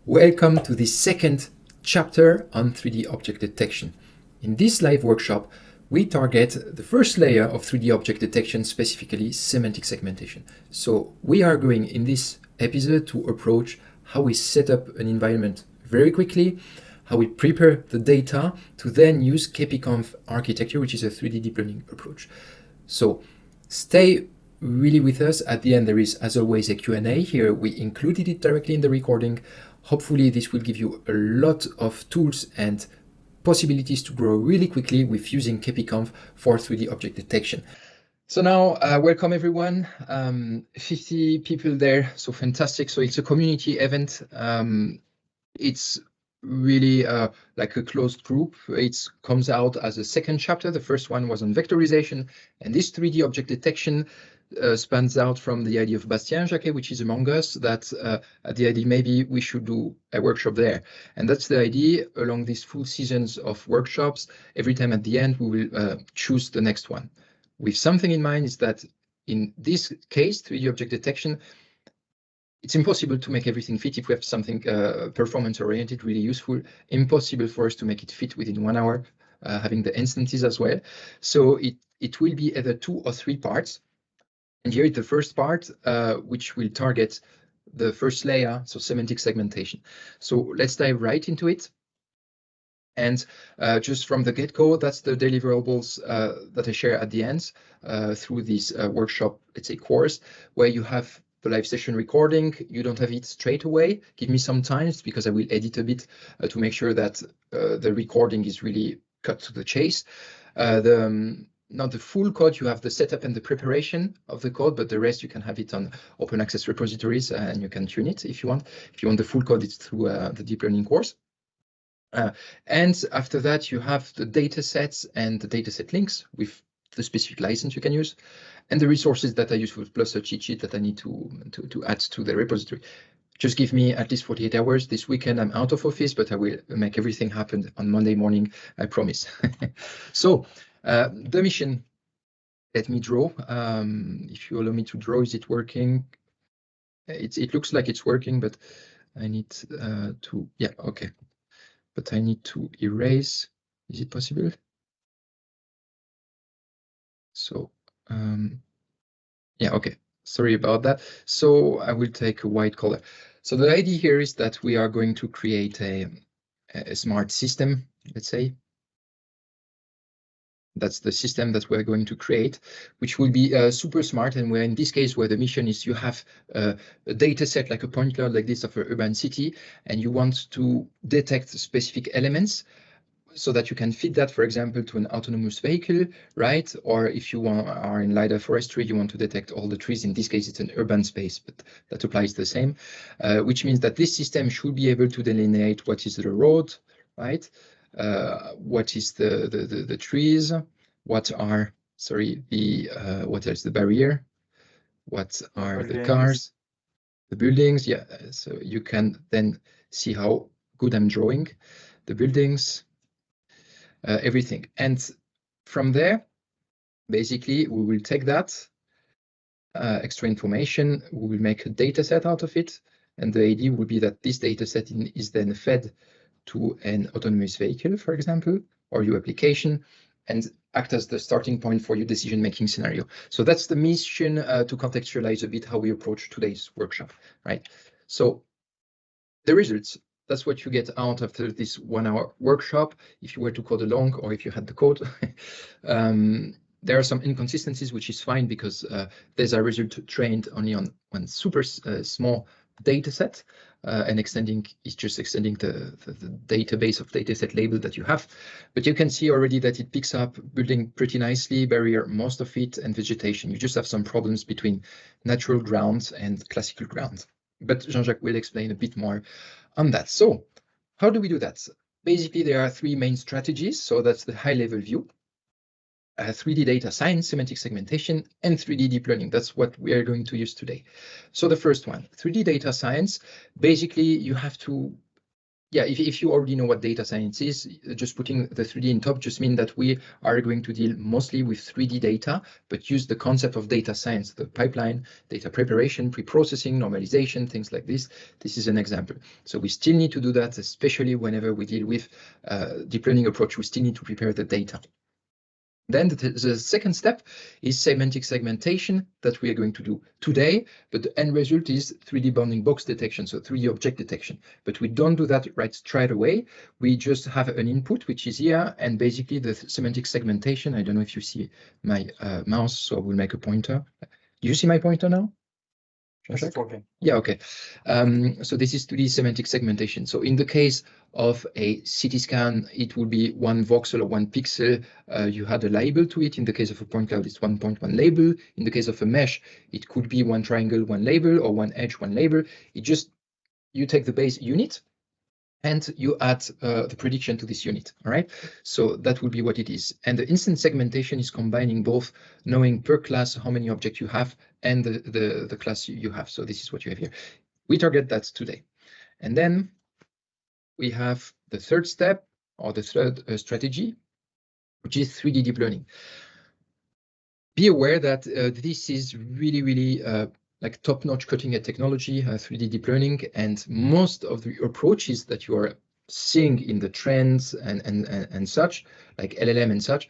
Welcome to the second chapter on 3D object detection. In this live workshop, we target the first layer of 3D object detection, specifically semantic segmentation. So we are going in this episode to approach how we set up an environment very quickly, how we prepare the data to then use KPConv architecture, which is a 3D deep learning approach. So stay really with us. At the end, there is, as always, a Q&A. Here we included it directly in the recording. Hopefully this will give you a lot of tools and possibilities to grow really quickly with using KPConv for 3D object detection. So now, welcome everyone. 50 people there, so fantastic. So it's a community event. It's really like a closed group. It comes out as a second chapter. The first one was on vectorization, and this 3D object detection spans out from the idea of Jean-Jacques, which is among us, that the idea maybe we should do a workshop there. And that's the idea along these full seasons of workshops. Every time at the end, we will choose the next one. With something in mind is that in this case, 3D object detection, it's impossible to make everything fit if we have something performance-oriented, really useful. Impossible for us to make it fit within 1 hour, having the instances as well. So it will be either 2 or 3 parts. And here is the first part, which will target the first layer, so semantic segmentation. So let's dive right into it. And just from the get-go, that's the deliverables that I share at the end through this workshop, let's say, course, where you have the live session recording. You don't have it straight away. Give me some time because I will edit a bit to make sure that the recording is really cut to the chase. Not the full code, you have the setup and the preparation of the code, but the rest you can have it on open access repositories and you can tune it if you want. If you want the full code, it's through the deep learning course. And after that, you have the data sets and the dataset links with the specific license you can use, and the resources that are useful, plus a cheat sheet that I need to add to the repository. Just give me at least 48 hours. This weekend I'm out of office, but I will make everything happen on Monday morning, I promise. So the mission, let me draw. If you allow me to draw, is it working? It looks like it's working, but I need to, yeah, okay. But I need to erase. Is it possible? So, yeah, okay. Sorry about that. So I will take a white color. So the idea here is that we are going to create a smart system, let's say. That's the system that we're going to create, which will be super smart. And where in this case, where the mission is you have a data set like a point cloud like this of an urban city, and you want to detect specific elements so that you can feed that, for example, to an autonomous vehicle, right? Or if you are in LiDAR forestry, you want to detect all the trees. In this case, it's an urban space, but that applies the same, which means that this system should be able to delineate what is the road, right? What is the trees? What are, sorry, what is the barrier? What are the cars? The buildings, yeah. So you can then see how good I'm drawing the buildings, everything. And from there, basically, we will take that extra information, we will make a data set out of it. And the idea will be that this data set is then fed to an autonomous vehicle, for example, or your application, and act as the starting point for your decision-making scenario. So that's the mission to contextualize a bit how we approach today's workshop, right? So the results, that's what you get out after this 1 hour workshop. If you were to code along or if you had the code, there are some inconsistencies, which is fine because there's a result trained only on one super small data set, and extending is just extending the database of dataset label that you have. But you can see already that it picks up building pretty nicely, barrier, most of it, and vegetation. You just have some problems between natural ground and classical ground. But Jean-Jacques will explain a bit more on that. So how do we do that? Basically, there are 3 main strategies. So that's the high-level view. 3D data science, semantic segmentation, and 3D deep learning. That's what we are going to use today. So the first one, 3D data science, basically you have to yeah, if you already know what data science is, just putting the 3D in top just means that we are going to deal mostly with 3D data, but use the concept of data science, the pipeline, data preparation, pre-processing, normalization, things like this. This is an example. So we still need to do that, especially whenever we deal with deep learning approach, we still need to prepare the data. Then the second step is semantic segmentation that we are going to do today, but the end result is 3D bounding box detection, so 3D object detection. But we don't do that straight away. We just have an input, which is here, and basically the semantic segmentation. I don't know if you see my mouse, so I will make a pointer. Do you see my pointer now? It's working. Yeah, okay. So this is 2D semantic segmentation. So in the case of a CT scan, it will be one voxel or one pixel. You had a label to it. In the case of a point cloud, it's 1.1 label. In the case of a mesh, it could be one triangle, one label, or one edge, one label. It just, you take the base unit and you add the prediction to this unit, all right? So that will be what it is. And the instant segmentation is combining both knowing per class how many objects you have and the class you have. So this is what you have here. We target that today. And then we have the third step or the third strategy, which is 3D deep learning. Be aware that this is really like top-notch cutting-edge technology, 3D deep learning, and most of the approaches that you are seeing in the trends and such, like LLM and such,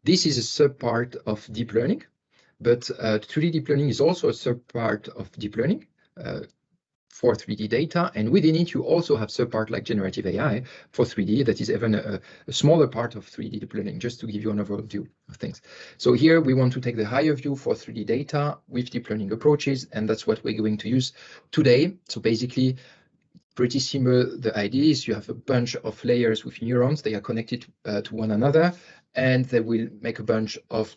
this is a sub-part of deep learning, but 3D deep learning is also a sub-part of deep learning for 3D data, and within it you also have sub-part like generative AI for 3D that is even a smaller part of 3D deep learning, just to give you an overview of things. So here we want to take the higher view for 3D data with deep learning approaches, and that's what we're going to use today. So basically, pretty similar. The idea is you have a bunch of layers with neurons. They are connected to one another, and they will make a bunch of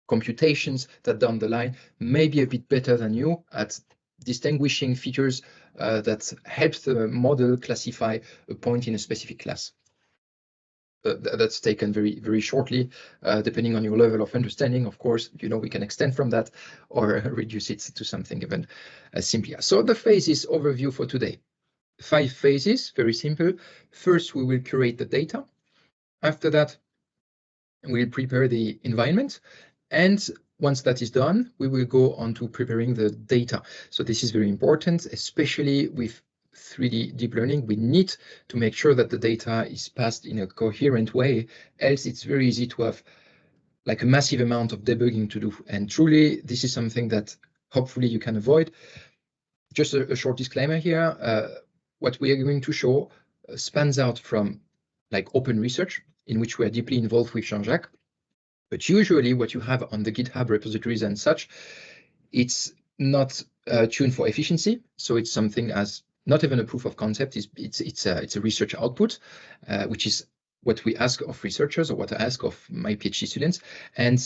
computations that down the line may be a bit better than you at distinguishing features that help the model classify a point in a specific class. That's taken very shortly, depending on your level of understanding. Of course, you know, we can extend from that or reduce it to something even simpler. So the phases overview for today. 5 phases, very simple. First, we will curate the data. After that, we'll prepare the environment. And once that is done, we will go on to preparing the data. So this is very important, especially with 3D deep learning. We need to make sure that the data is passed in a coherent way, else it's very easy to have like a massive amount of debugging to do. And truly, this is something that hopefully you can avoid. Just a short disclaimer here. What we are going to show spans out from like open research, in which we are deeply involved with Jean-Jacques. But usually what you have on the GitHub repositories and such, it's not tuned for efficiency. So it's something as not even a proof of concept. It's a research output, which is what we ask of researchers or what I ask of my PhD students. And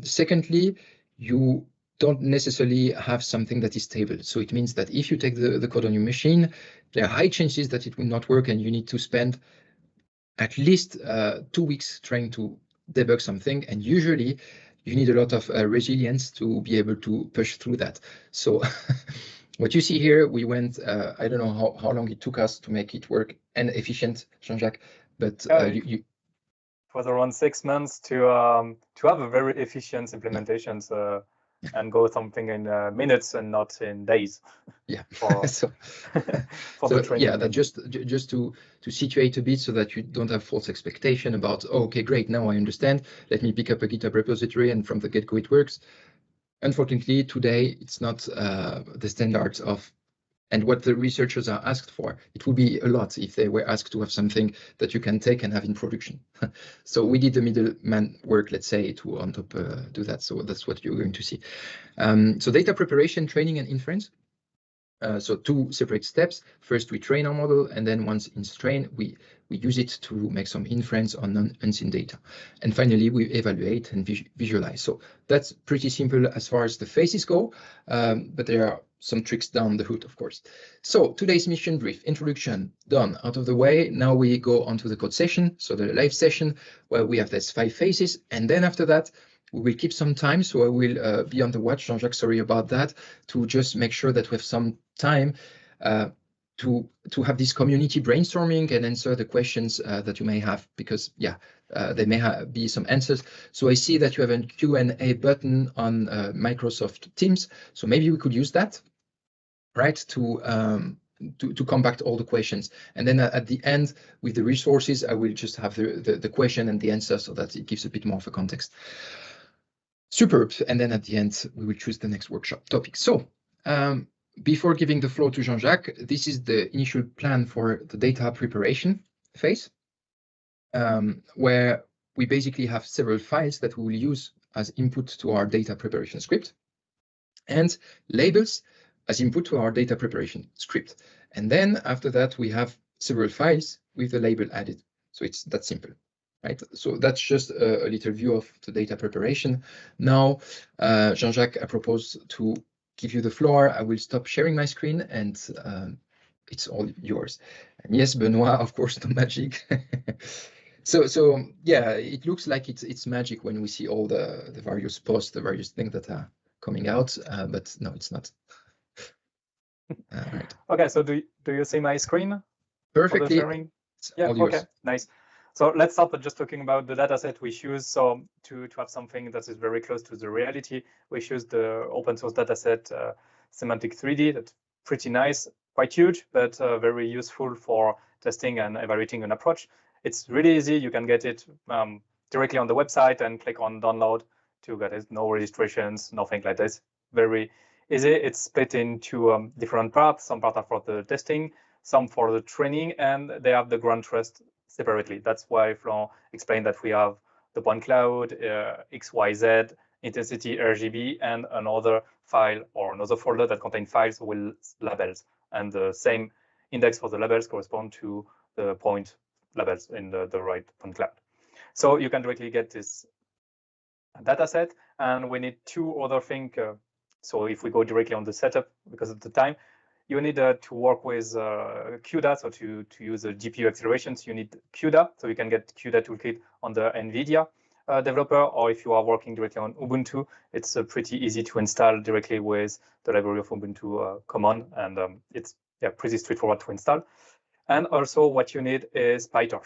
secondly, you don't necessarily have something that is stable. So it means that if you take the code on your machine, there are high chances that it will not work, and you need to spend at least 2 weeks trying to debug something, and usually you need a lot of resilience to be able to push through that. So what you see here, we went, I don't know how long it took us to make it work and efficient, Jean-Jacques, but it was around 6 months to have a very efficient implementation. So and go something in minutes and not in days. Yeah. For the training. Yeah, that just to situate a bit so that you don't have false expectation about, oh, okay, great, now I understand. Let me pick up a GitHub repository and from the get-go it works. Unfortunately, today it's not the standards of and what the researchers are asked for. It would be a lot if they were asked to have something that you can take and have in production. So we did the middleman work, let's say, to on top do that. So that's what you're going to see. So data preparation, training, and inference. So 2 separate steps. First, we train our model, and then once it's trained, we use it to make some inference on unseen data. And finally, we evaluate and visualize. So that's pretty simple as far as the phases go, but there are some tricks down the hood, of course. So today's mission brief, introduction done, out of the way. Now we go on to the code session, so the live session, where we have these 5 phases. And then after that, we will keep some time, so I will be on the watch, Jean-Jacques, sorry about that, to just make sure that we have some time to have this community brainstorming and answer the questions that you may have, because there may be some answers. So I see that you have a Q&A button on Microsoft Teams, so maybe we could use that, right, to combat all the questions. And then at the end, with the resources, I will just have the question and the answer, so that it gives a bit more of a context. Superb. And then at the end, we will choose the next workshop topic. So before giving the floor to Jean-Jacques, this is the initial plan for the data preparation phase, where we basically have several files that we will use as input to our data preparation script, and labels as input to our data preparation script. And then after that, we have several files with the label added. So it's that simple, right? So that's just a little view of the data preparation. Now, Jean-Jacques, I propose to give you the floor. I will stop sharing my screen, and it's all yours. And yes, Benoit, of course, the magic. So yeah, it looks like it's magic when we see all the various posts, the various things that are coming out, but no, it's not. Right. Okay, so do you see my screen? Perfectly. Yeah, okay, nice. So let's start with just talking about the data set we choose. So to have something that is very close to the reality, we choose the open source data set Semantic 3D. That's pretty nice, quite huge, but very useful for testing and evaluating an approach. It's really easy. You can get it directly on the website and click on download to get it. No registrations, nothing like this. Very easy. It's split into different parts. Some parts are for the testing, some for the training, and they have the ground truth separately. That's why Florent explained that we have the point cloud, XYZ, intensity, RGB, and another file or another folder that contains files with labels. And the same index for the labels correspond to the point labels in the right point cloud. So you can directly get this data set, and we need two other things. So if we go directly on the setup, because of the time, you need to work with CUDA. So to use the GPU accelerations, you need CUDA. So you can get CUDA toolkit on the NVIDIA developer, or if you are working directly on Ubuntu, it's pretty easy to install directly with the library of Ubuntu command, and it's pretty straightforward to install. And also what you need is PyTorch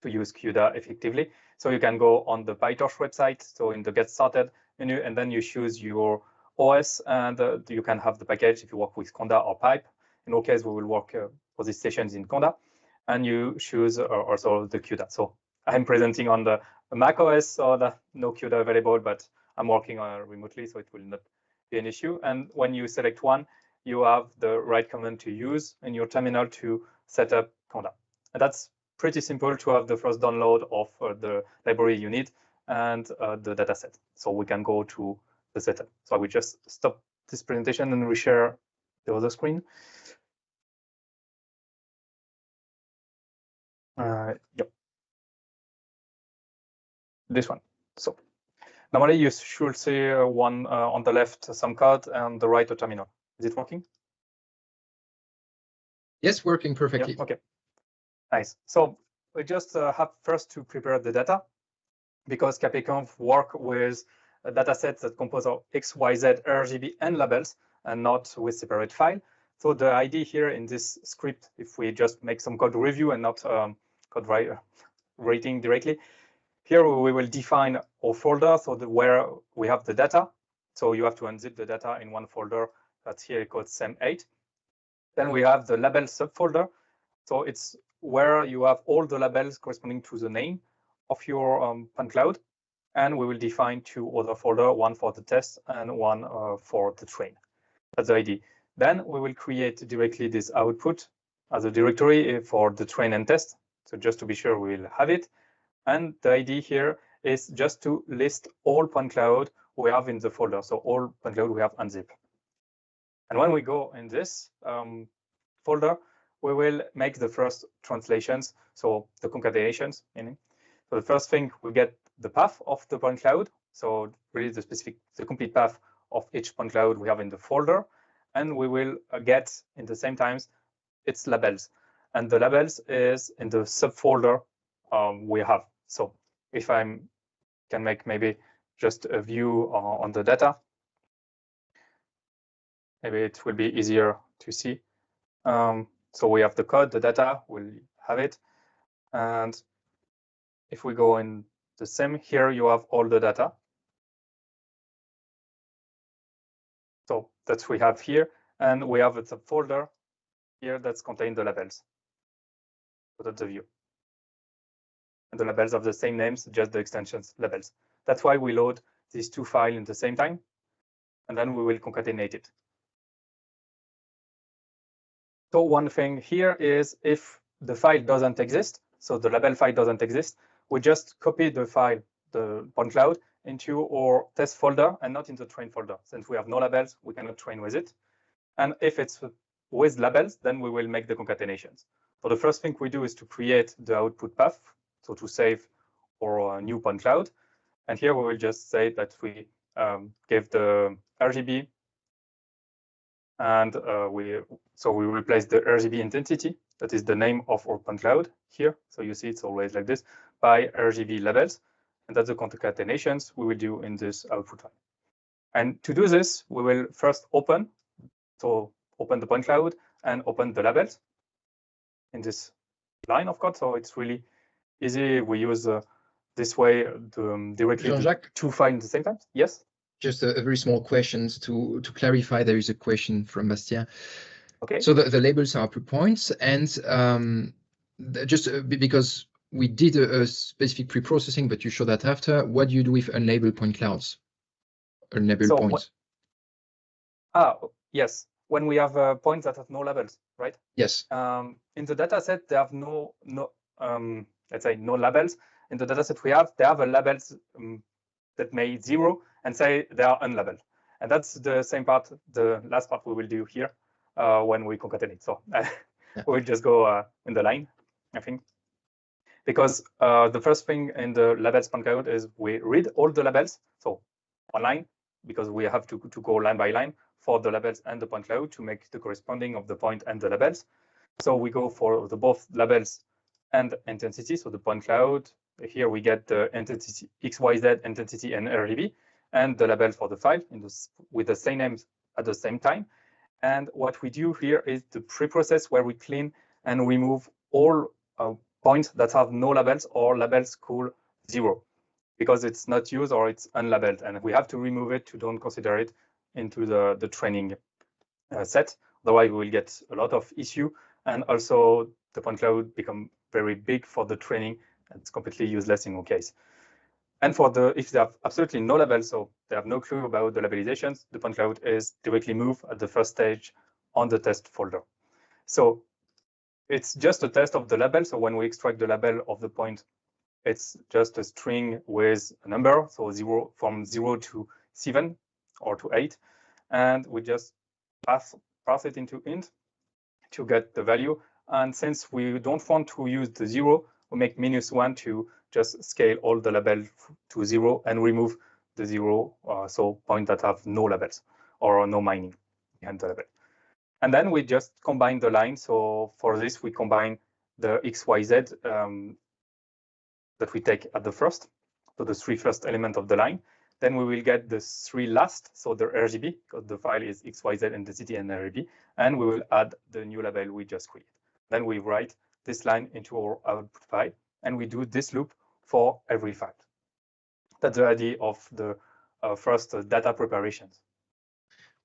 to use CUDA effectively. So you can go on the PyTorch website, so in the Get Started menu, and then you choose your OS, and you can have the package if you work with Conda or Pipe. In our case, we will work for these sessions in Conda, and you choose also the CUDA. So I'm presenting on the Mac OS, so no CUDA available, but I'm working remotely, so it will not be an issue. And when you select one, you have the right command to use in your terminal to set up Conda. And that's pretty simple to have the first download of the library you need and the dataset. So we can go to the setup. So I will just stop this presentation and reshare the other screen. Yep. This one. So normally you should see one on the left, some code, and the right, a terminal. Is it working? Yes, working perfectly. Yeah, okay, nice. So we just have first to prepare the data, because KPConv work with a data set that compose of XYZ, RGB, and labels, and not with separate file. So the idea here in this script, if we just make some code review and not code writing directly, here we will define our folder, so where we have the data. So you have to unzip the data in one folder that's here called SEM8. Then we have the label subfolder. So it's where you have all the labels corresponding to the name of your point cloud. And we will define two other folders, one for the test and one for the train. That's the idea. Then we will create directly this output as a directory for the train and test. So just to be sure we'll have it. And the idea here is just to list all point cloud we have in the folder. So all point cloud we have unzip. And when we go in this folder, we will make the first translations. So the concatenations, meaning. So the first thing, we get the path of the point cloud. So really the complete path of each point cloud we have in the folder. And we will get in the same times its labels. And the labels is in the subfolder we have. So if I can make maybe just a view on the data, maybe it will be easier to see. So we have the code, the data, we'll have it. And if we go in the same, here you have all the data. So that's we have here. And we have a subfolder here that's contained the labels. So that's the view. And the labels have the same names, just the extensions labels. That's why we load these two files at the same time. And then we will concatenate it. So one thing here is if the file doesn't exist, so the label file doesn't exist, we just copy the file, the point cloud, into our test folder and not in the train folder. Since we have no labels, we cannot train with it. And if it's with labels, then we will make the concatenations. So the first thing we do is to create the output path, so to save our new point cloud. And here we will just say that we give the RGB, and we replace the RGB intensity, that is the name of our point cloud here. So you see it's always like this, by RGB labels. And that's the concatenations we will do in this output file. And to do this, we will first open the point cloud and open the labels in this line of code. So it's really easy. We use this way directly Jean-Jacques, two files at the same time. Yes? Just a very small question to clarify. There is a question from Bastien. Okay. So the labels are output points, and just because we did a specific pre-processing, but you show that after, what do you do with unlabeled point clouds? Unlabeled points. Yes. When we have points that have no labels, right? Yes. In the data set, they have let's say no labels. In the data set we have, they have a labels that may 0 and say they are unlabeled. And that's the same part, the last part we will do here when we concatenate. So we'll just go in the line, I think. Because the first thing in the labels point cloud is we read all the labels, so one line, because we have to go line by line for the labels and the point cloud to make the corresponding of the point and the labels. So we go for the both labels and intensity. So the point cloud, here we get the intensity XYZ, intensity, and RGB, and the label for the file with the same names at the same time. And what we do here is the pre-process where we clean and remove all points that have no labels or labels cool 0, because it's not used or it's unlabeled, and we have to remove it to don't consider it into the training set. Otherwise, we will get a lot of issue, and also the point cloud become very big for the training, and it's completely useless in our case. And for if they have absolutely no label, so they have no clue about the labelizations, the point cloud is directly moved at the first stage on the test folder. So it's just a test of the label. So when we extract the label of the point, it's just a string with a number, so from 0 to 7 or to 8, and we just pass it into int to get the value. And since we don't want to use the 0, we make -1 to just scale all the labels to 0 and remove the 0, so points that have no labels or no mining behind the label. And then we just combine the line. So for this, we combine the XYZ that we take at the first, so the 3 first element of the line. Then we will get the 3 last, so the RGB, because the file is XYZ intensity and RGB, and we will add the new label we just created. Then we write this line into our output file, and we do this loop for every file. That's the idea of the first data preparations.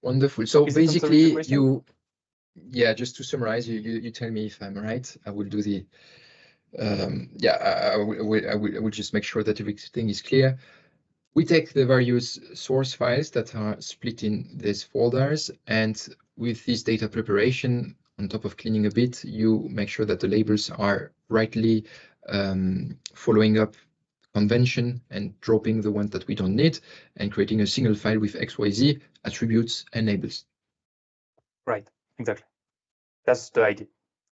Wonderful. So basically, just to summarize, you tell me if I'm right. I will do the I will just make sure that everything is clear. We take the various source files that are split in these folders, and with this data preparation, on top of cleaning a bit, you make sure that the labels are rightly following up convention and dropping the ones that we don't need, and creating a single file with XYZ attributes and labels. Right, exactly. That's the idea,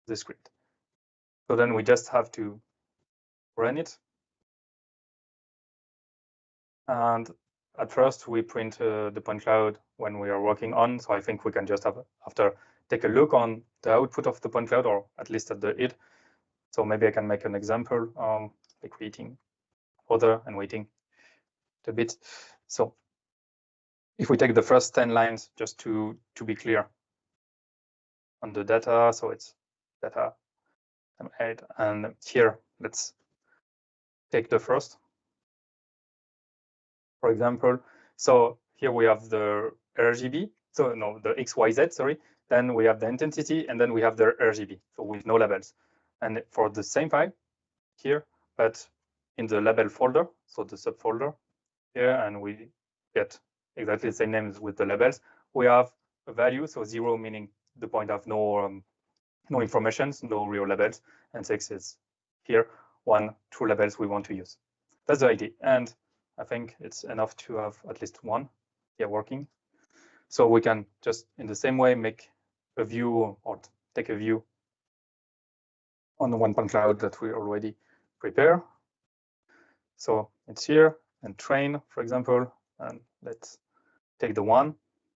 the script. So then we just have to run it. And at first we print the point cloud when we are working on. So I think we can just take a look on the output of the point cloud, or at least at the id. So maybe I can make an example by creating other and waiting a bit. So if we take the first 10 lines, just to be clear on the data, so it's data template. And here, let's take the first, for example. So here we have the RGB. So no, the XYZ, sorry. Then we have the intensity, and then we have the RGB, so with no labels. And for the same file here, but in the label folder, so the subfolder here, and we get exactly the same names with the labels. We have a value, so 0 meaning the point of no information, no real labels, and 6 is here, 1 true labels we want to use. That's the idea, and I think it's enough to have at least one here working. So we can just in the same way make a view or take a view on the one point cloud that we already prepare. So it's here and train, for example, and let's take the one.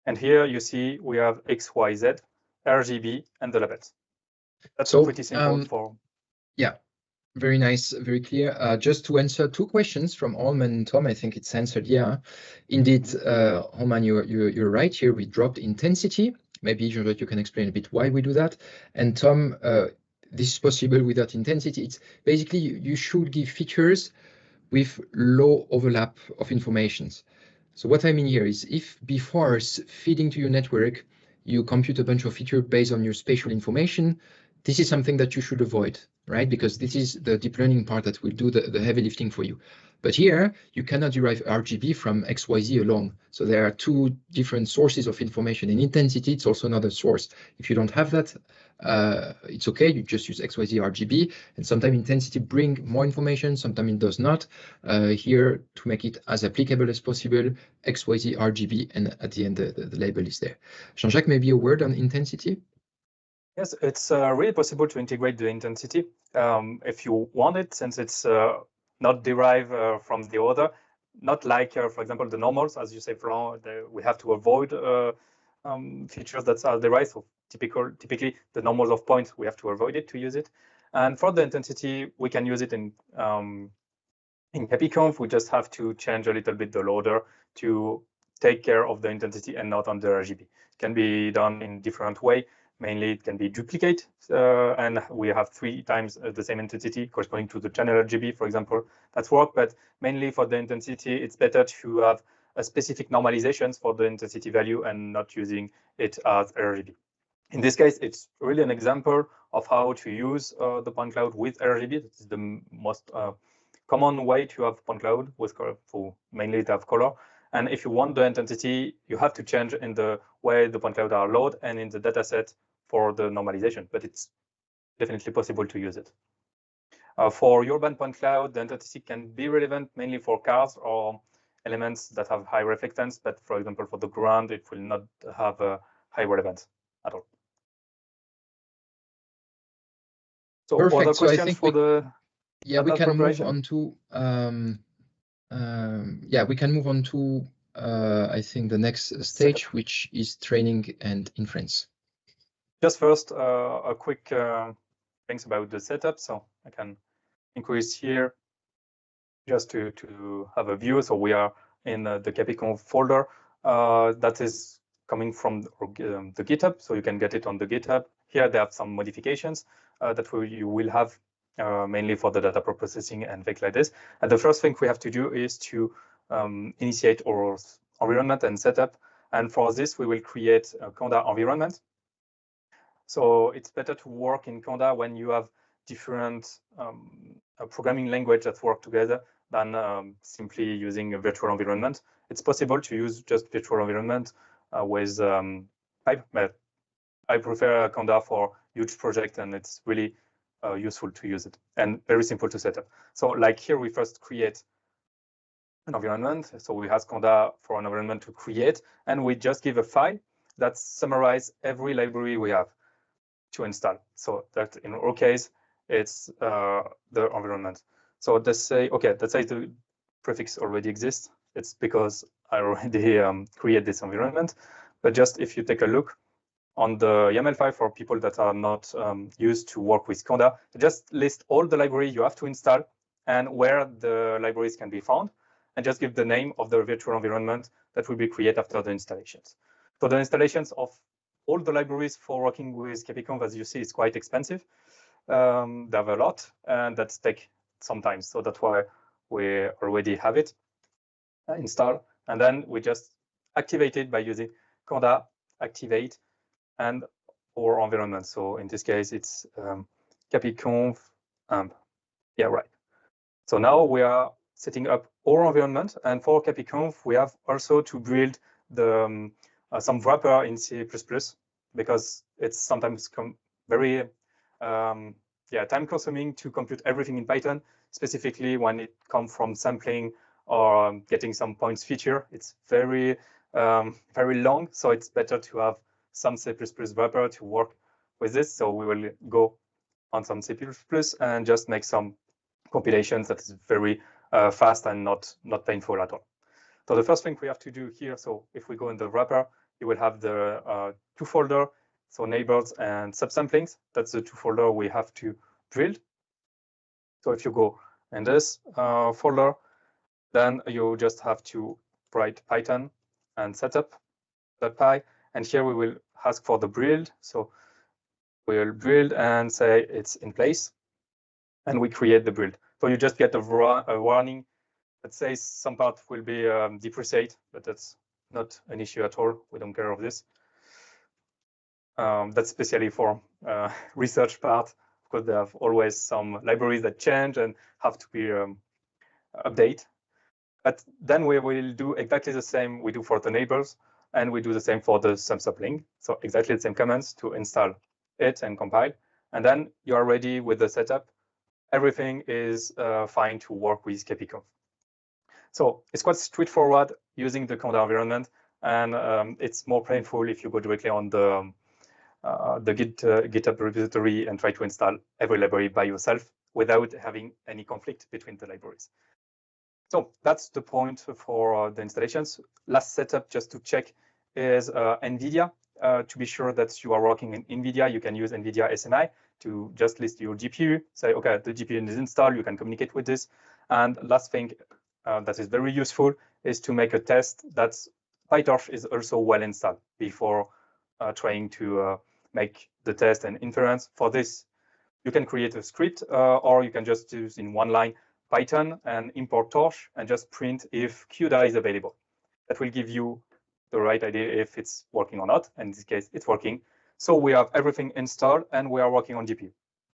And here you see we have X, Y, Z, RGB, and the labels. That's so pretty simple for. Yeah, very nice, very clear. Just to answer two questions from Holman and Tom, I think it's answered. Yeah, indeed, Holman, you're right. Here we dropped intensity. Maybe Jean-Jacques, you can explain a bit why we do that. And Tom, this is possible without intensity. It's basically you should give features with low overlap of informations. So what I mean here is if before feeding to your network, you compute a bunch of features based on your spatial information, this is something that you should avoid, right? Because this is the deep learning part that will do the heavy lifting for you. But here, you cannot derive RGB from XYZ alone. So there are two different sources of information. In intensity, it's also another source. If you don't have that, it's okay. You just use XYZ RGB. And sometimes intensity bring more information, sometimes it does not. Here, to make it as applicable as possible, XYZ RGB, and at the end, the label is there. Jean-Jacques, maybe a word on intensity? Yes, it's really possible to integrate the intensity if you want it, since it's not derived from the other. Not like, for example, the normals, as you say, Florent, we have to avoid features that are derived. So typically, the normals of points, we have to avoid it to use it. And for the intensity, we can use it in KPConv. We just have to change a little bit the loader to take care of the intensity and not on the RGB. It can be done in different way. Mainly, it can be duplicate, and we have 3 times the same intensity corresponding to the channel RGB, for example. That's work, but mainly for the intensity, it's better to have a specific normalizations for the intensity value and not using it as RGB. In this case, it's really an example of how to use the point cloud with RGB. This is the most common way to have point cloud with color, for mainly to have color. And if you want the intensity, you have to change in the way the point cloud are loaded and in the dataset for the normalization, but it's definitely possible to use it. For urban point cloud, the intensity can be relevant mainly for cars or elements that have high reflectance, but for example, for the ground, it will not have a high relevance at all. So perfect. other questions so I think for the we can move on to we can move on to I think the next stage, which is training and inference. Just first, a quick things about the setup. So I can increase here just to have a view. So we are in the KPConv folder that is coming from the GitHub. So you can get it on the GitHub. Here they have some modifications that you will have mainly for the data processing and things like this. And the first thing we have to do is to initiate our environment and setup. And for this, we will create a Conda environment. So it's better to work in Conda when you have different programming language that work together than simply using a virtual environment. It's possible to use just virtual environment with pipe, but I prefer Conda for huge project, and it's really useful to use it and very simple to set up. So like here, we first create an environment. So we ask Conda for an environment to create, and we just give a file that summarizes every library we have to install. So that in our case, it's the environment. So let's say, okay, let's say the prefix already exists. It's because I already create this environment. But just if you take a look on the YAML file for people that are not used to work with Conda, just list all the library you have to install and where the libraries can be found, and just give the name of the virtual environment that will be created after the installations. So the installations of all the libraries for working with KPConv, as you see, is quite expensive. They have a lot, and that takes some time. So that's why we already have it installed. And then we just activate it by using conda activate and our environment. So in this case, it's KPConv amp. Yeah, right. So now we are setting up our environment, and for KPConv, we have also to build the some wrapper in C++ because it's sometimes very time-consuming to compute everything in Python, specifically when it comes from sampling or getting some points feature. It's very long, so it's better to have some C++ wrapper to work with this. So we will go on some C++ and just make some compilations that is very fast and not painful at all. So the first thing we have to do here, so if we go in the wrapper, you will have the two folder, so neighbors and subsamplings. That's the two folder we have to build. So if you go in this folder, then you just have to write Python and setup.py, and here we will ask for the build. So we'll build and say it's in place, and we create the build. So you just get a warning that says some part will be depreciate, but that's not an issue at all. We don't care of this. That's especially for research part, because they have always some libraries that change and have to be updated. But then we will do exactly the same we do for the neighbors, and we do the same for the subsapling. So exactly the same commands to install it and compile. And then you are ready with the setup. Everything is fine to work with KPConv. So it's quite straightforward using the conda environment, and it's more painful if you go directly on the GitHub repository and try to install every library by yourself without having any conflict between the libraries. So that's the point for the installations. Last setup, just to check, is NVIDIA. To be sure that you are working in NVIDIA, you can use NVIDIA SMI to just list your GPU, say, okay, the GPU is installed, you can communicate with this. And last thing that is very useful is to make a test that PyTorch is also well installed before trying to make the test and inference. For this, you can create a script, or you can just use in one line Python and import torch and just print if CUDA is available. That will give you the right idea if it's working or not. And in this case, it's working. So we have everything installed and we are working on GPU.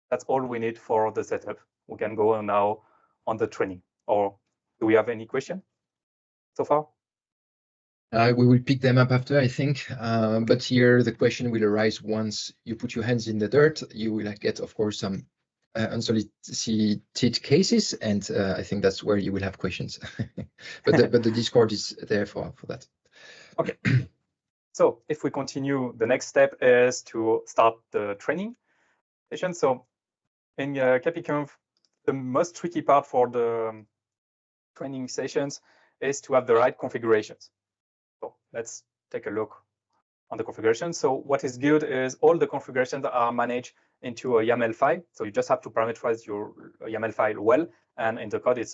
That's all we need for the setup. We can go now on the training. Or do we have any question so far? We will pick them up after, I think. But here the question will arise once you put your hands in the dirt. You will get, of course, some unsolicited cases, and I think that's where you will have questions. but the Discord is there for that. Okay. So if we continue, the next step is to start the training session. So in KPConv, the most tricky part for the training sessions is to have the right configurations. So let's take a look on the configuration. So what is good is all the configurations are managed into a YAML file. So you just have to parameterize your YAML file well, and in the code,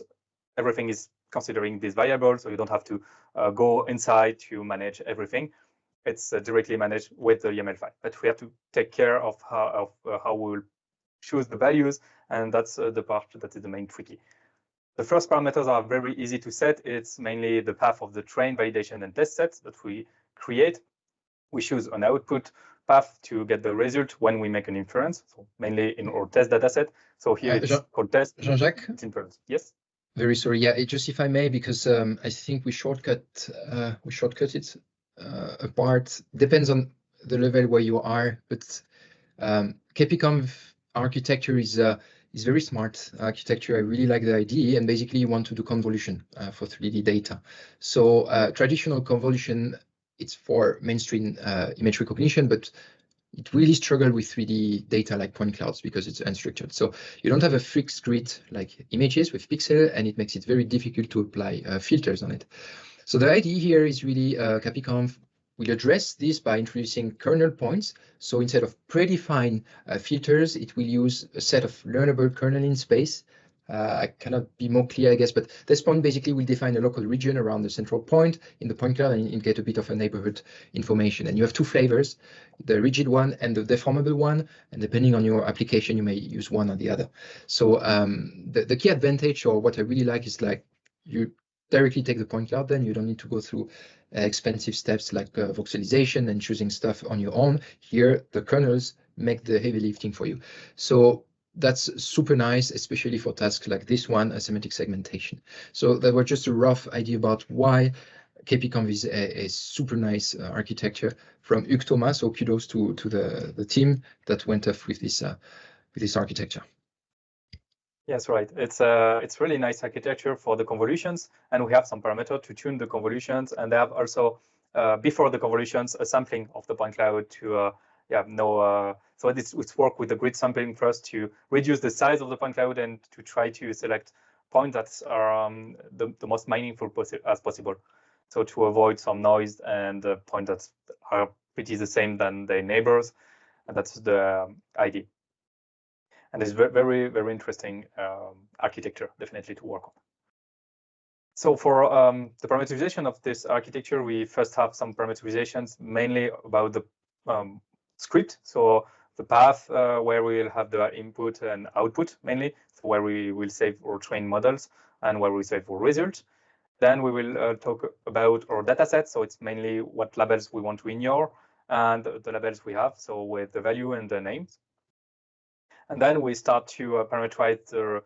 everything is considering this variable, so you don't have to go inside to manage everything. It's directly managed with the YAML file. But we have to take care of how we will choose the values, and that's the part that is the main tricky. The first parameters are very easy to set. It's mainly the path of the train, validation, and test sets that we create. We choose an output path to get the result when we make an inference, so mainly in our test dataset. So here it's called test. Jean-Jacques? It's inference. Yes? Very sorry. Yeah, just if I may, because I think we shortcut it apart. Depends on the level where you are, but KPConv architecture is very smart architecture. I really like the idea, and basically you want to do convolution for 3D data. So traditional convolution, it's for mainstream image recognition, but it really struggles with 3D data like point clouds because it's unstructured. So you don't have a fixed grid like images with pixel, and it makes it very difficult to apply filters on it. So the idea here is really KPConv will address this by introducing kernel points. So instead of predefined filters, it will use a set of learnable kernel in space I cannot be more clear, I guess, but this point basically will define a local region around the central point in the point cloud and get a bit of a neighborhood information. And you have two flavors, the rigid one and the deformable one. And depending on your application, you may use one or the other. So the key advantage, or what I really like, is like you directly take the point cloud, then you don't need to go through expensive steps like voxelization and choosing stuff on your own. Here, the kernels make the heavy lifting for you. So that's super nice, especially for tasks like this one, a semantic segmentation. So that was just a rough idea about why KPConv is a super nice architecture from Hugues Thomas. So kudos to the team that went off with this architecture. Yes, right. It's really nice architecture for the convolutions, and we have some parameter to tune the convolutions, and they have also before the convolutions a sampling of the point cloud to so it's work with the grid sampling first to reduce the size of the point cloud and to try to select points that are the most meaningful as possible. So to avoid some noise and points that are pretty the same than their neighbors, and that's the idea. And it's very, very interesting architecture, definitely to work on. So for the parameterization of this architecture, we first have some parameterizations mainly about the script. So the path where we'll have the input and output mainly, so where we will save or train models and where we save our results. Then we will talk about our data set. So it's mainly what labels we want to ignore and the labels we have, so with the value and the names. And then we start to parameterize the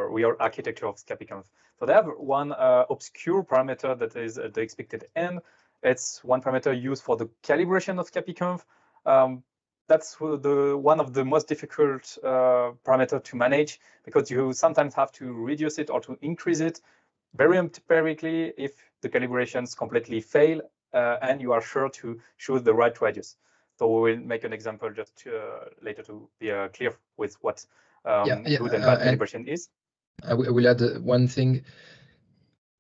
real architecture of KPConv. So they have one obscure parameter that is the expected n. It's one parameter used for the calibration of KPConv. That's one of the most difficult parameter to manage because you sometimes have to reduce it or to increase it very empirically if the calibrations completely fail and you are sure to choose the right radius. So we will make an example just later to be clear with what good and bad calibration is. I will add one thing.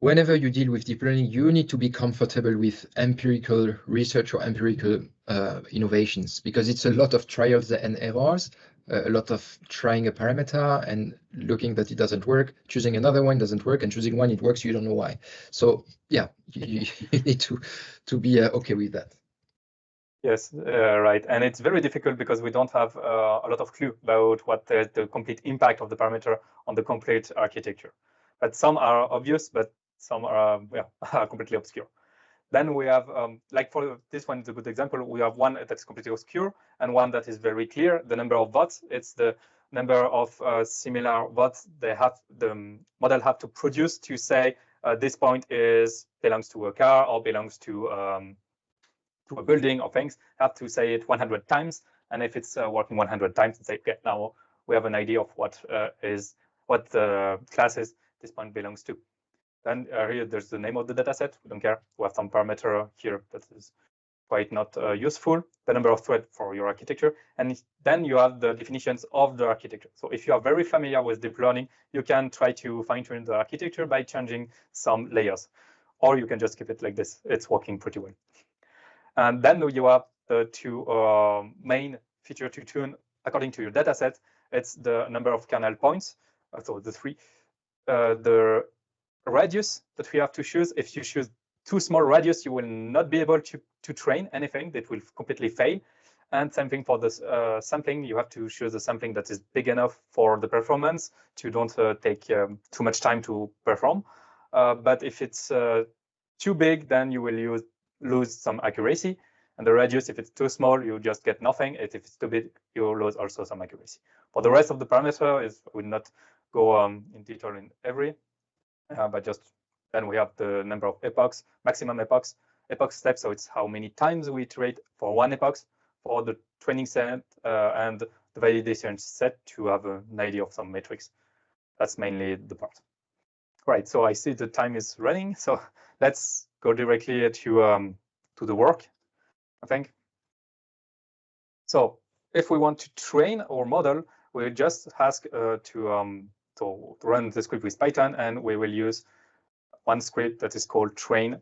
Whenever you deal with deep learning, you need to be comfortable with empirical research or empirical innovations, because it's a lot of trials and errors, a lot of trying a parameter and looking that it doesn't work, choosing another one doesn't work, and choosing one it works, you don't know why. So yeah, you need to be okay with that. Yes, right. And it's very difficult because we don't have a lot of clue about what the complete impact of the parameter on the complete architecture. But some are obvious, but some are completely obscure. Then we have, like for this one, is a good example. We have one that's completely obscure and one that is very clear. The number of votes, it's the number of similar votes the model have to produce to say this point belongs to a car or belongs to a building or things. Have to say it 100 times. And if it's working 100 times, say, okay, now we have an idea of what classes this point belongs to. Then here there's the name of the dataset. We don't care. We have some parameter here that is quite not useful. The number of threads for your architecture. And then you have the definitions of the architecture. So if you are very familiar with deep learning, you can try to fine-tune the architecture by changing some layers. Or you can just keep it like this. It's working pretty well. And then you have the two main feature to tune according to your dataset. It's the number of kernel points. So the three. The radius that we have to choose. If you choose too small radius, you will not be able to train anything. That will completely fail. And same thing for this sampling. You have to choose a sampling that is big enough for the performance to don't take too much time to perform. But if it's too big, then you will lose some accuracy. And the radius, if it's too small, you just get nothing. If it's too big, you lose also some accuracy. For the rest of the parameter, will not go in detail in every. But just then we have the number of epochs, maximum epoch steps. So it's how many times we iterate for one epoch for the training set and the validation set to have an idea of some metrics. That's mainly the part. Right. So I see the time is running. So let's go directly to the work, I think. So if we want to train our model, we'll just ask to run the script with Python, and we will use one script that is called train.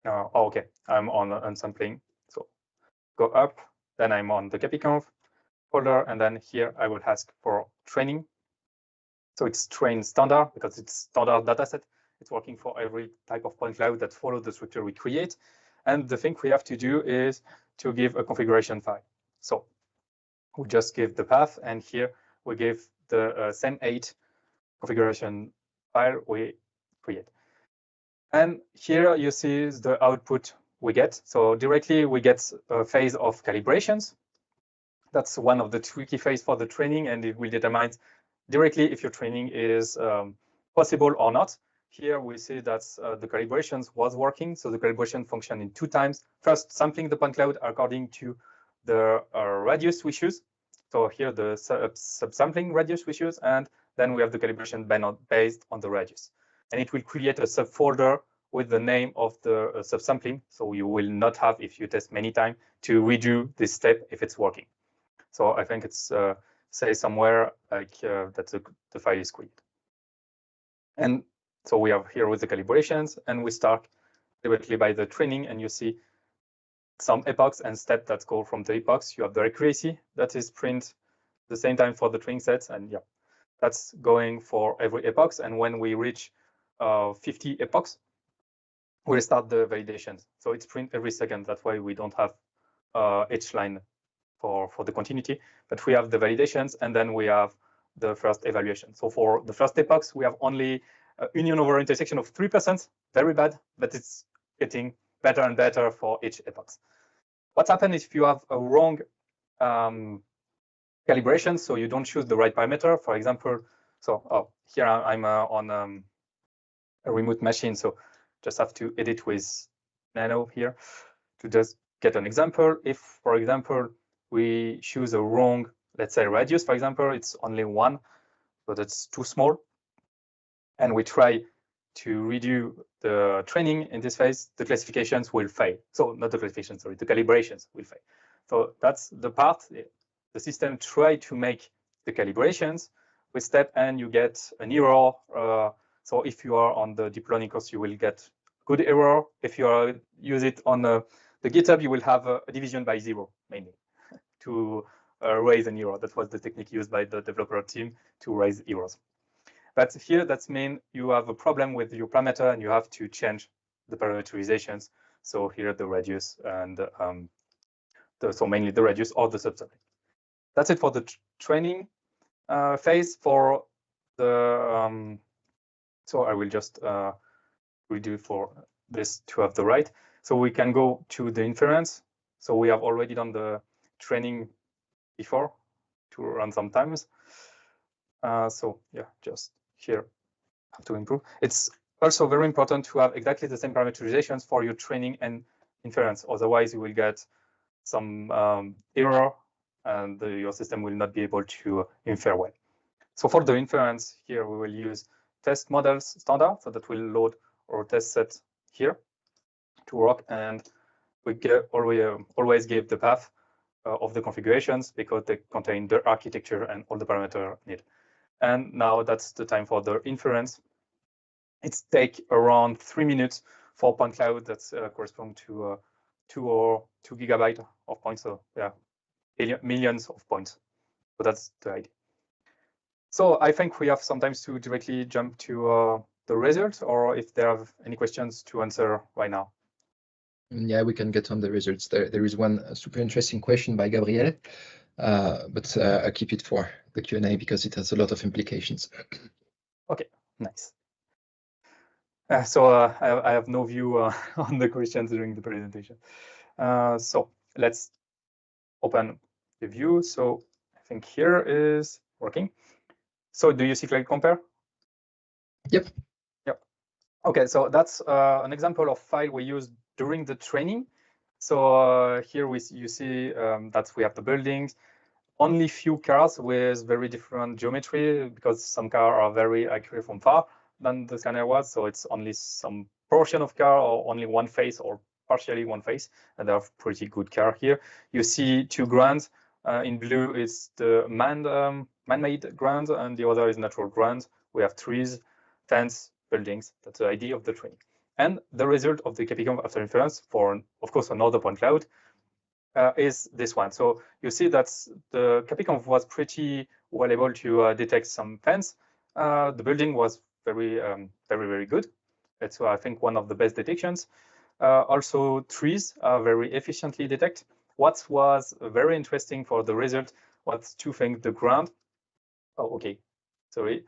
Okay, I'm on unsampling. So go up, then I'm on the KPConv folder, and then here I will ask for training. So it's trained standard because it's standard dataset. It's working for every type of point cloud that follows the structure we create. And the thing we have to do is to give a configuration file. So we just give the path, and here we give the same 8 configuration file we create. And here you see the output we get. So directly we get a phase of calibrations. That's one of the tricky phase for the training, and it will determine directly if your training is possible or not. Here we see that the calibrations was working. So the calibration function in 2 times. First, sampling the point cloud according to the radius we choose. So here the subsampling radius we choose, and then we have the calibration based on the radius. And it will create a subfolder with the name of the subsampling. So you will not have, if you test many times, to redo this step if it's working. So I think it's say somewhere like that the file is created. And so we are here with the calibrations, and we start directly by the training, and you see some epochs and steps that go from the epochs. You have the accuracy that is print the same time for the training sets, and yeah, that's going for every epochs. And when we reach 50 epochs, we'll start the validations. So it's print every second. That's why we don't have each line for the continuity, but we have the validations, and then we have the first evaluation. So for the first epochs, we have only union over intersection of 3%, very bad, but it's getting better and better for each epochs. What's happened if you have a wrong calibration, so you don't choose the right parameter, for example, so here I'm on a remote machine, so just have to edit with Nano here to just get an example. If, for example, we choose a wrong, let's say radius, for example, it's only 1, so that's too small, and we try to redo the training in this phase, the classifications will fail. So not the classifications, sorry, the calibrations will fail. So that's the part, the system try to make the calibrations with step, and you get an error. So if you are on the deep learning course, you will get good error. If you use it on the GitHub, you will have a division by 0, mainly, to raise an error. That was the technique used by the developer team to raise errors. But here, that means you have a problem with your parameter, and you have to change the parameterizations. So here, the radius and so mainly the radius or the subsampling. That's it for the training phase. For the so I will just redo for this to have the right. So we can go to the inference. So we have already done the training before to run sometimes. So yeah, just here have to improve. It's also very important to have exactly the same parameterizations for your training and inference. Otherwise, you will get some error, and your system will not be able to infer well. So for the inference here, we will use test models standard, so that will load our test set here to work, and we always give the path of the configurations because they contain the architecture and all the parameters needed. And now that's the time for the inference. It's take around 3 minutes for point cloud. That's correspond to 2 gigabytes of points. So yeah, millions of points. So that's the idea. So I think we have sometimes to directly jump to the results, or if there are any questions to answer right now. Yeah, we can get on the results. There is one super interesting question by Gabriel, but I'll keep it for the Q&A because it has a lot of implications. Okay, nice. So I have no view on the questions during the presentation. So let's open the view. So I think here is working. So do you see Cloud Compare? Yep. Yep. Okay, so that's an example of file we used during the training. So here you see that we have the buildings, only few cars with very different geometry, because some cars are very accurate from far than the scanner was. So it's only some portion of car, or only one face, or partially one face, and they have pretty good car here. You see 2 grounds. In blue is the man-made ground, and the other is natural ground. We have trees, fence, buildings. That's the idea of the training. And the result of the KPConv after inference for, of course, another point cloud is this one. So you see that the KPConv was pretty well able to detect some fence the building was very good. It's, I think, one of the best detections. Also, trees are very efficiently detect. What was very interesting for the result was two things: the ground. Oh, okay, sorry,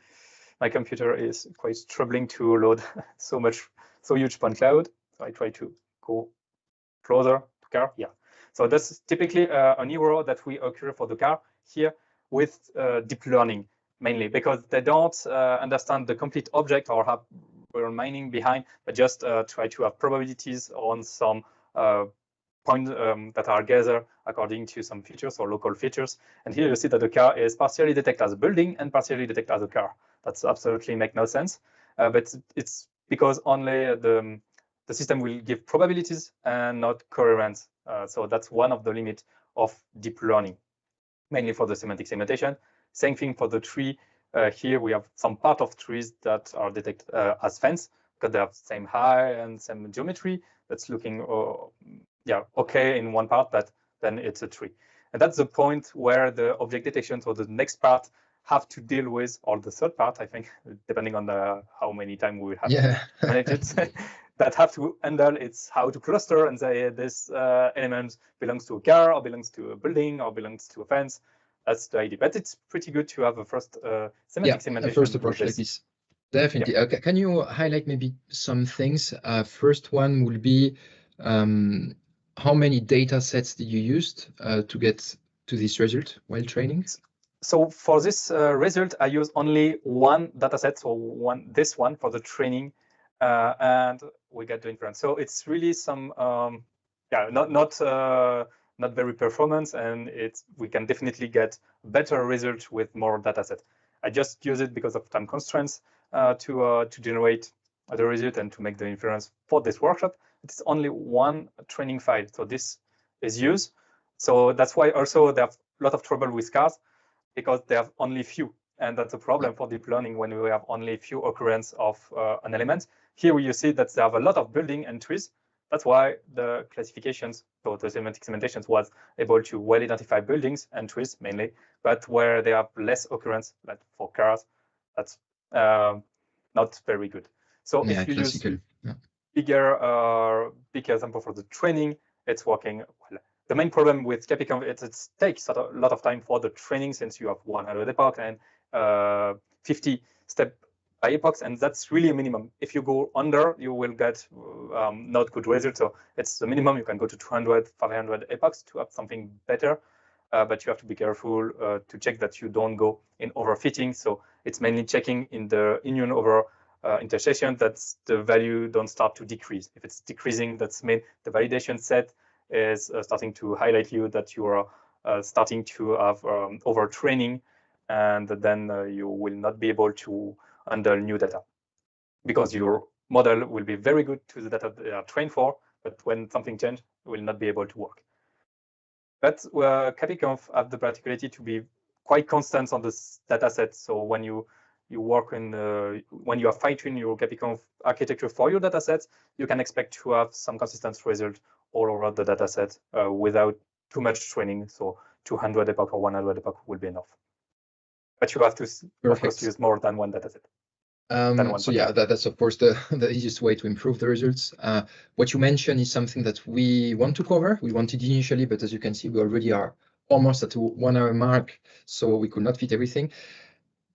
my computer is quite struggling to load so huge point cloud. So I try to go closer to car. Yeah. So that's typically an error that we occur for the car here with deep learning, mainly because they don't understand the complete object or have mining behind, but just try to have probabilities on some points that are gathered according to some features or local features. And here you see that the car is partially detected as a building and partially detected as a car. That's absolutely make no sense. But it's because only the system will give probabilities and not coherence. So that's one of the limits of deep learning, mainly for the semantic segmentation. Same thing for the tree. Here we have some part of trees that are detected as fence because they have same height and same geometry. That's looking okay in one part, but then it's a tree. And that's the point where the object detection, so the next part, have to deal with, or the third part, I think, depending on how many time we have to manage it, that have to handle it's how to cluster and say this element belongs to a car or belongs to a building or belongs to a fence. That's the idea. But it's pretty good to have a first semantic segmentation. A first approach like this. Definitely. Yeah. Can you highlight maybe some things? First one will be how many data sets did you use to get to this result while training? So for this result, I use only one data set, so this one for the training, and we get the inference. So it's really some, not very performance, and we can definitely get better results with more data set. I just use it because of time constraints to generate the result and to make the inference for this workshop. It's only one training file, so this is used. So that's why also they have a lot of trouble with cars, because they have only few, and that's a problem for deep learning when we have only few occurrence of an element. Here you see that they have a lot of building and trees. That's why the classifications, so the semantic segmentations, was able to well identify buildings and trees mainly, but where they have less occurrence, like for cars, that's not very good. So if you use big example for the training, it's working well. The main problem with KPConv is it takes a lot of time for the training, since you have 100 epochs and 50 step by epochs, and that's really a minimum. If you go under, you will get not good results. So it's the minimum. You can go to 200, 500 epochs to have something better, but you have to be careful to check that you don't go in overfitting. So it's mainly checking in the union over intersection that the value don't start to decrease. If it's decreasing, that's mean the validation set is starting to highlight you that you are starting to have overtraining, and then you will not be able to handle new data, because your model will be very good to the data they are trained for, but when something changes, it will not be able to work. But KPConv have the particularity to be quite constant on this data set. So when you work in when you are fine-tuning your KPConv architecture for your data sets, you can expect to have some consistent result all over the data set without too much training. So 200 epoch or 100 epoch will be enough. But you have to, of course, use more than one data set. So yeah, that's of course the easiest way to improve the results. What you mentioned is something that we want to cover. We wanted initially, but as you can see, we already are almost at the 1 hour mark, so we could not fit everything.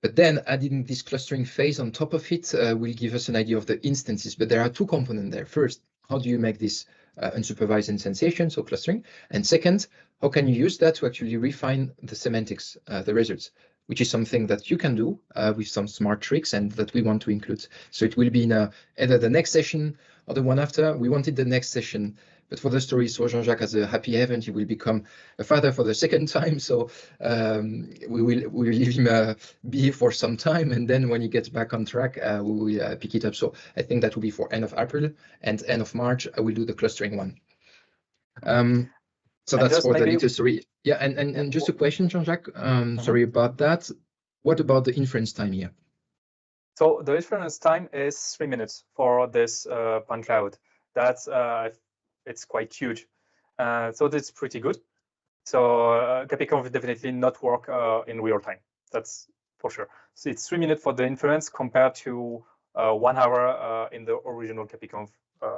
But then adding this clustering phase on top of it will give us an idea of the instances. But there are two components there. First, how do you make this unsupervised instantiation, so clustering? And second, how can you use that to actually refine the semantics, the results, which is something that you can do with some smart tricks and that we want to include. So it will be in either the next session or the one after. We wanted the next session, but for the story, so Jean-Jacques has a happy event. He will become a father for the second time. So we will leave him be for some time. And then when he gets back on track, we will pick it up. So I think that will be for end of April, and end of March, I will do the clustering one. So that's for the little story. Yeah, and just a question, Jean-Jacques. Sorry about that. What about the inference time here? So the inference time is 3 minutes for this point cloud. That's it's quite huge. So that's pretty good. So KPConv will definitely not work in real time. That's for sure. So it's 3 minutes for the inference compared to 1 hour in the original KPConv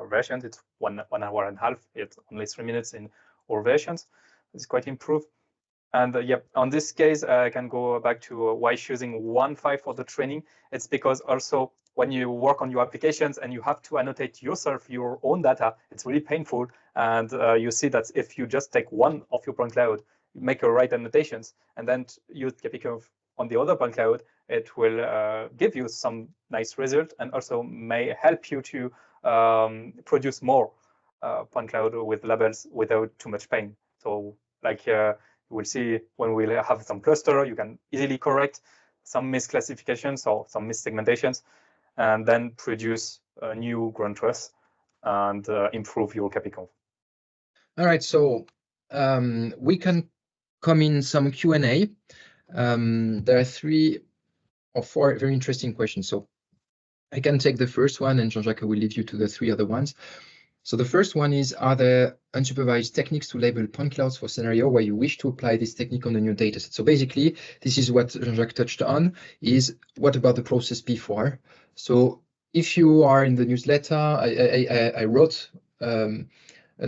versions. It's one hour and a half. It's only 3 minutes in all versions. It's quite improved. And yeah, on this case, I can go back to why choosing one file for the training. It's because also when you work on your applications and you have to annotate yourself your own data, it's really painful. And you see that if you just take one of your point cloud, make a right annotations, and then use KPConv on the other point cloud, it will give you some nice result and also may help you to produce more point cloud with labels without too much pain. So like you will see when we have some cluster, you can easily correct some misclassifications or some missegmentations, and then produce new ground truths and improve your KPConv. All right, so we can come in some Q&A. There are 3 or 4 very interesting questions. So I can take the first one, and Jean-Jacques will lead you to the 3 other ones. So the first one is, are there unsupervised techniques to label point clouds for scenario where you wish to apply this technique on a new dataset? So basically, this is what Jean-Jacques touched on, is what about the process before? So if you are in the newsletter, I wrote an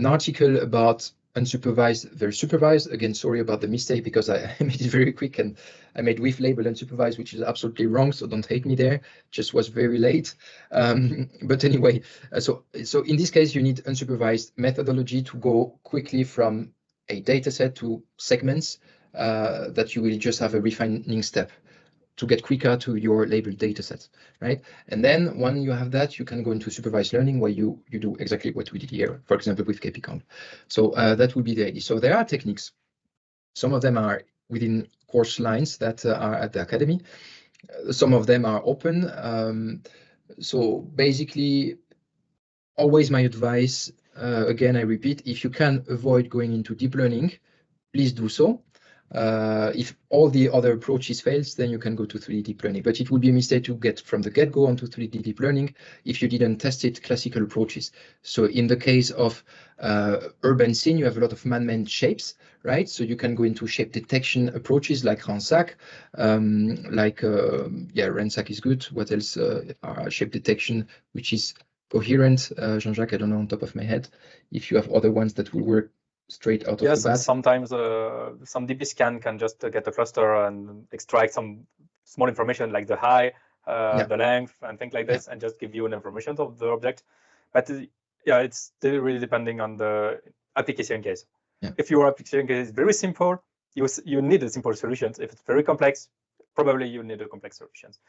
article about unsupervised versus supervised. Again, sorry about the mistake because I made it very quick and I made with label unsupervised, which is absolutely wrong. So don't hate me there. Just was very late. But anyway, so in this case, you need unsupervised methodology to go quickly from a data set to segments that you will just have a refining step to get quicker to your labeled data sets, right? And then when you have that, you can go into supervised learning where you do exactly what we did here, for example, with KPConv. So that would be the idea. So there are techniques. Some of them are within course lines that are at the academy. Some of them are open. So basically, always my advice, again, I repeat, if you can avoid going into deep learning, please do so. If all the other approaches fails, then you can go to 3D deep learning. But it would be a mistake to get from the get-go onto 3D deep learning if you didn't test it classical approaches. So in the case of urban scene, you have a lot of man-made shapes, right? So you can go into shape detection approaches like Ransack, Ransack is good. What else are shape detection, which is coherent? Jean-Jacques, I don't know on top of my head. If you have other ones that will work straight out of the bat. Sometimes some DB scan can just get a cluster and extract some small information like the height, the length, and things like this, and just give you an information of the object. But it's still really depending on the application case. If your application case is very simple, you need a simple solutions. If it's very complex, probably you need a complex solutions.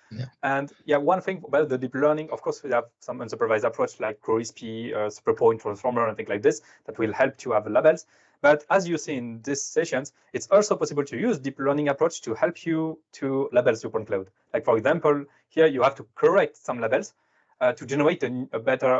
And one thing about the deep learning, of course, we have some unsupervised approach like GrowXP, superpoint transformer, and things like this that will help to have labels. But as you see in these sessions, it's also possible to use deep learning approach to help you to label your point cloud. Like for example, here you have to correct some labels to generate a better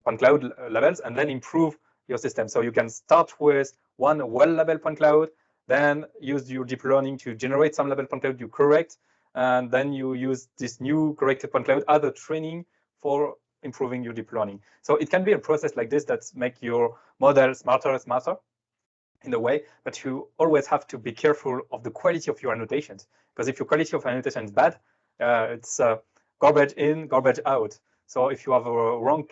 point cloud labels and then improve your system. So you can start with one well-labeled point cloud, then use your deep learning to generate some label point cloud you correct, and then you use this new corrected point cloud as a training for improving your deep learning. So it can be a process like this that make your model smarter in a way, but you always have to be careful of the quality of your annotations, because if your quality of annotation is bad, it's garbage in, garbage out. So if you have a wrong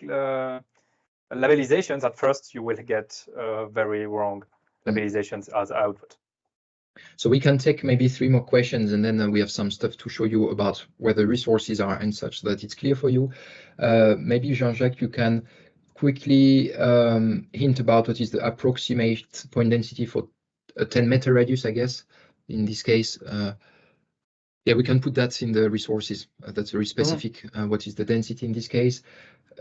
labelizations, at first you will get very wrong labelizations as output. So we can take maybe 3 more questions, and then we have some stuff to show you about where the resources are and such, so that it's clear for you. Maybe Jean-Jacques, you can quickly hint about what is the approximate point density for a 10-meter radius, I guess, in this case. We can put that in the resources. That's very specific. What is the density in this case?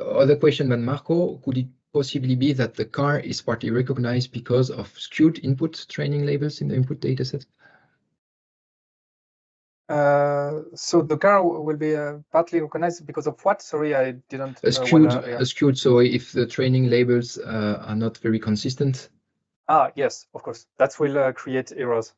Other question by Marco, could it possibly be that the car is partly recognized because of skewed input training labels in the input dataset? So the car will be partly recognized because of what? Sorry, I didn't. Skewed. So if the training labels are not very consistent. Yes, of course. That will create errors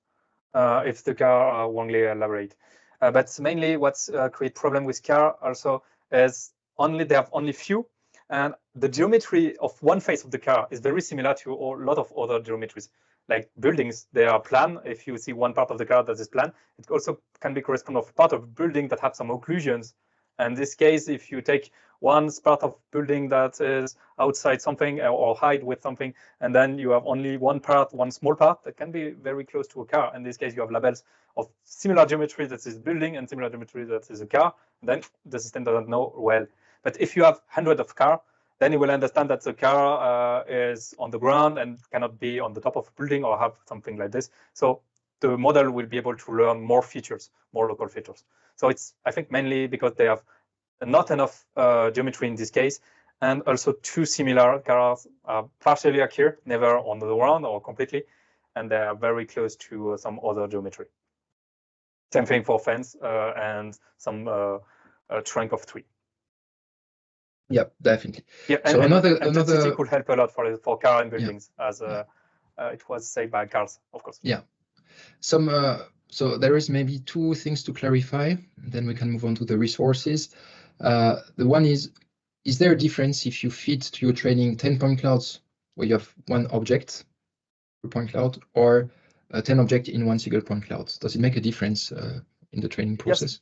if the car are wrongly elaborate. But mainly what's create problem with car also is they have only few, and the geometry of one face of the car is very similar to a lot of other geometries. like buildings, they are plan. If you see one part of the car that is plan, it also can be correspond of part of building that have some occlusions. And in this case, if you take one part of building that is outside something or hide with something, and then you have only one part, one small part that can be very close to a car. In this case, you have labels of similar geometry that is building and similar geometry that is a car. Then the system doesn't know well. But if you have hundreds of cars, then you will understand that the car is on the ground and cannot be on the top of a building or have something like this. So the model will be able to learn more features, more local features. So it's, I think, mainly because they have not enough geometry in this case, and also two similar cars are partially here, never on the ground or completely, and they are very close to some other geometry. Same thing for fence and some trunk of tree. Yep, definitely. Yeah, so and another could help a lot for car and buildings, as it was said by cars, of course. Yeah. So there is maybe two things to clarify, then we can move on to the resources. The one is there a difference if you feed to your training 10 point clouds where you have one object per point cloud, or 10 objects in one single point cloud? Does it make a difference in the training process?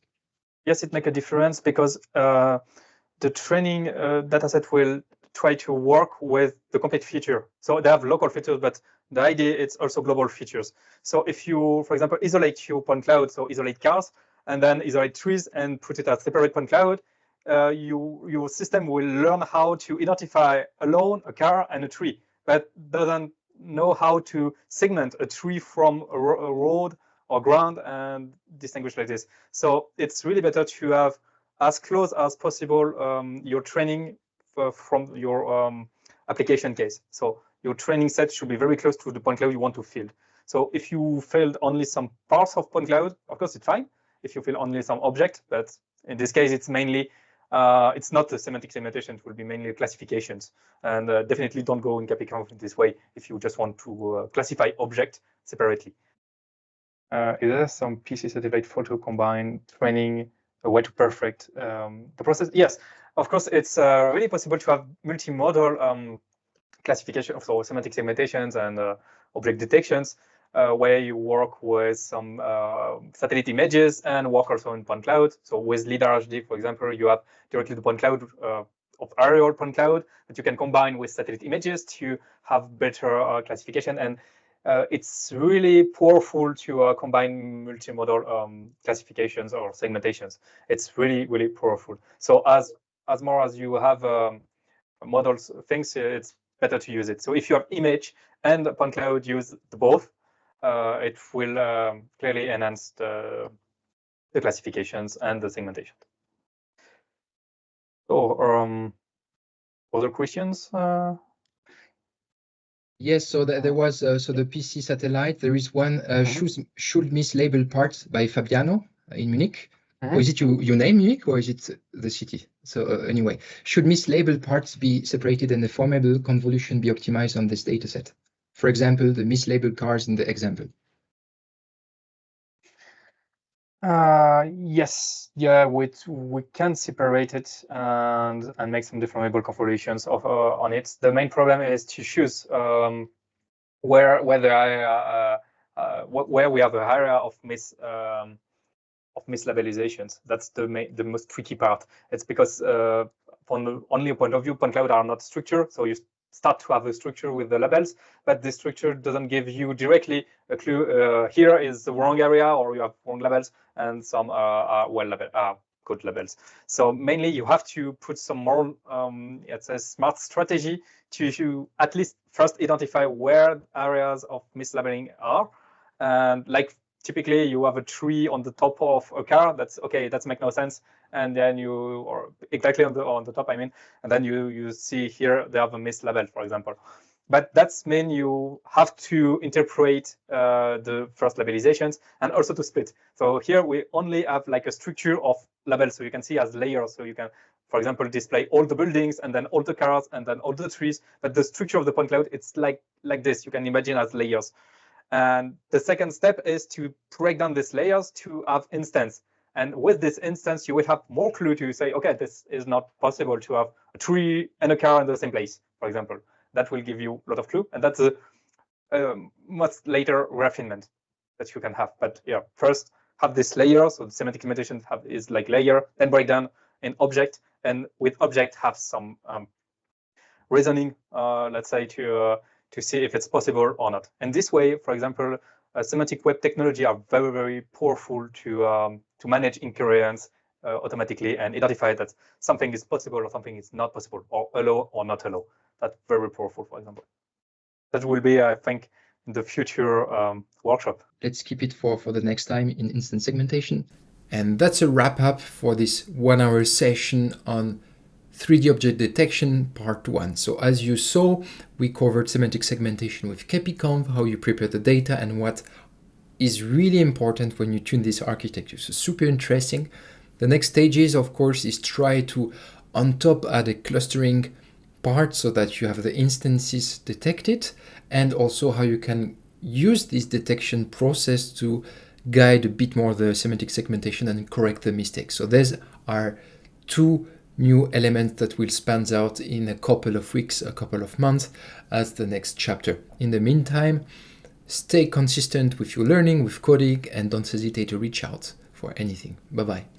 Yes, it makes a difference, because the training dataset will try to work with the complete feature. So they have local features, but the idea is also global features. So if you, for example, isolate your point cloud, so isolate cars, and then isolate trees and put it as separate point cloud, your system will learn how to identify alone a car and a tree, but doesn't know how to segment a tree from a road or ground and distinguish like this. So it's really better to have as close as possible your training from your application case. So your training set should be very close to the point cloud you want to field. So if you failed only some parts of point cloud, of course it's fine. If you field only some object, but in this case it's mainly it's not the semantic segmentation, it will be mainly classifications. And definitely don't go in KPConv in this way if you just want to classify object separately. Is there some PC satellite photo combine training a way to perfect the process? Yes, of course, it's really possible to have multimodal classification of semantic segmentations and object detections, where you work with some satellite images and work also in point cloud. So with LiDAR HD, for example, you have directly the point cloud of aerial point cloud that you can combine with satellite images to have better classification. And it's really powerful to combine multimodal classifications or segmentations. It's really, really powerful. So as more as you have models things, it's better to use it. So if you have image and point cloud, use the both. It will clearly enhance the classifications and the segmentation. So other questions? Yes, so there was so the PC satellite. There is one should mislabel parts by Fabiano in Munich. Or is it your name, Munich, or is it the city? So anyway, should mislabel parts be separated and the formable convolution be optimized on this data set? For example, the mislabeled cars in the example. Yes, yeah, we can separate it and make some deformable convolutions on it. The main problem is to choose where we have a area of mislabelizations. That's the most tricky part. It's because from the only point of view, point cloud are not structure, so you start to have a structure with the labels, but the structure doesn't give you directly a clue. Here is the wrong area, or you have wrong labels, and some are good labels. So mainly you have to put some more, it's a smart strategy to at least first identify where areas of mislabeling are. And like typically you have a tree on the top of a car, that's okay, that makes no sense. And then or exactly on the top, I mean, and then you see here they have a mislabel, for example. But that's mean you have to interpret the first labelizations and also to split. So here we only have like a structure of labels, so you can see as layers. So you can, for example, display all the buildings and then all the cars and then all the trees. But the structure of the point cloud, it's like this. You can imagine as layers. And the second step is to break down these layers to have instance. And with this instance, you will have more clue to say, okay, this is not possible to have a tree and a car in the same place, for example. That will give you a lot of clue. And that's much later refinement that you can have. But yeah, first have this layer. So the semantic segmentation is like layer, then break down an object, and with object have some reasoning, let's say, to see if it's possible or not. And this way, for example, semantic web technology are very, very powerful to manage incoherence automatically and identify that something is possible or something is not possible, or allow or not allow. That's very powerful, for example. That will be, I think, in the future workshop. Let's keep it for the next time in instant segmentation. And that's a wrap up for this 1 hour session on 3D object detection part 1. So as you saw, we covered semantic segmentation with KPConv, how you prepare the data, and what is really important when you tune this architecture. So super interesting. The next stages, of course, is try to on top add a clustering part so that you have the instances detected, and also how you can use this detection process to guide a bit more the semantic segmentation and correct the mistakes. So these are 2 new elements that will span out in a couple of weeks, a couple of months as the next chapter. In the meantime, stay consistent with your learning, with coding, and don't hesitate to reach out for anything. Bye-bye.